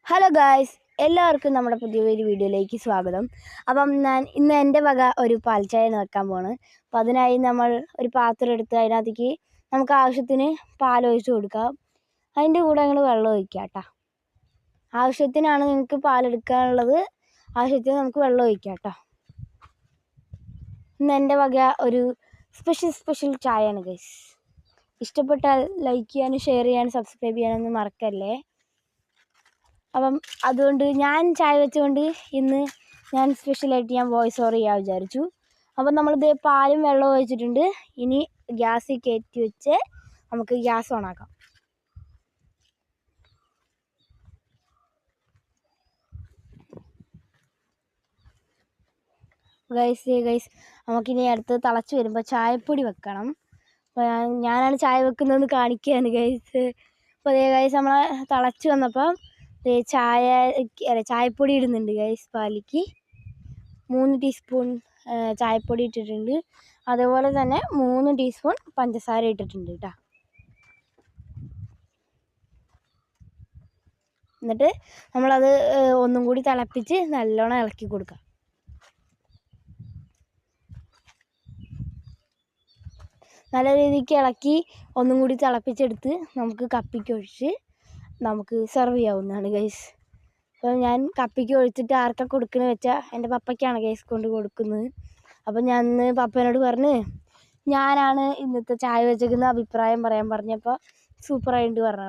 Hello guys, എല്ലാവർക്കും നമ്മുടെ പുതിയൊരു വീഡിയോയിലേക്ക് സ്വാഗതം. അപ്പം ഇന്ന് എൻ്റെ വക ഒരു പാൽ ചായ വെക്കാൻ പോവാണ്. അപ്പം അതിനായി നമ്മൾ ഒരു പാത്രം എടുത്ത് അതിനകത്തേക്ക് നമുക്ക് ആവശ്യത്തിന് പാലൊഴിച്ച് കൊടുക്കാം. അതിൻ്റെ കൂടെ ഞങ്ങൾ വെള്ളം ഒഴിക്കുക കേട്ടോ. ആവശ്യത്തിനാണ് നിങ്ങൾക്ക് പാലെടുക്കാനുള്ളത്, ആവശ്യത്തിന് നമുക്ക് വെള്ളം ഒഴിക്കാം കേട്ടോ. ഇന്ന് എൻ്റെ വക ഒരു സ്പെഷ്യൽ ചായയാണ് ഗൈസ്. ഇഷ്ടപ്പെട്ടാൽ ലൈക്ക് ചെയ്യാനും ഷെയർ ചെയ്യാനും സബ്സ്ക്രൈബ് ചെയ്യാനൊന്നും മറക്കല്ലേ. അപ്പം അതുകൊണ്ട് ഞാൻ ചായ വെച്ചുകൊണ്ട് ഇന്ന് ഞാൻ സ്പെഷ്യലായിട്ട് ഞാൻ വോയിസ് ഓവർ ചെയ്യാൻ വിചാരിച്ചു. അപ്പം നമ്മളിത് പാലും വെള്ളവും ഒഴിച്ചിട്ടുണ്ട്. ഇനി ഗ്യാസിൽ കയറ്റി വെച്ച് നമുക്ക് ഗ്യാസ് ഓണാക്കാം. ഗൈസ് നമുക്കിനി അടുത്ത് തിളച്ച് വരുമ്പോൾ ചായപ്പൊടി വെക്കണം. അപ്പോൾ ഞാനാണ് ചായ വെക്കുന്നതെന്ന് കാണിക്കുകയാണ് ഗൈസ്. അപ്പോൾ അതേ ഗൈസ് നമ്മൾ തിളച്ച് വന്നപ്പോൾ ചായപ്പൊടി ഇടുന്നുണ്ട് ഗൈസ്. പാലിക്ക് 3 ടീസ്പൂൺ ചായപ്പൊടി ഇട്ടിട്ടുണ്ട്. അതുപോലെ തന്നെ 3 ടീസ്പൂൺ പഞ്ചസാര ഇട്ടിട്ടുണ്ട് കേട്ടോ. എന്നിട്ട് നമ്മളത് ഒന്നും കൂടി തിളപ്പിച്ച് നല്ലോണം ഇളക്കി കൊടുക്കാം. നല്ല രീതിക്ക് ഇളക്കി ഒന്നും കൂടി തിളപ്പിച്ചെടുത്ത് നമുക്ക് കപ്പിക്ക് ഒഴിച്ച് നമുക്ക് സെർവ് ചെയ്യാവുന്നതാണ് ഗൈസ്. അപ്പോൾ ഞാൻ കപ്പിക്ക് ഒഴിച്ചിട്ട് ആർക്കാണ് കൊടുക്കുന്നത് വെച്ചാൽ എൻ്റെ പപ്പയ്ക്കാണ് ഗൈസ് കൊണ്ട് കൊടുക്കുന്നത്. അപ്പം ഞാൻ ഇന്ന് പപ്പേനോട് പറഞ്ഞ് ഞാനാണ് ഇന്നത്തെ ചായ വെച്ചേക്കുന്ന അഭിപ്രായം പറയാൻ പറഞ്ഞപ്പോൾ സൂപ്പറായിട്ട് പറഞ്ഞു.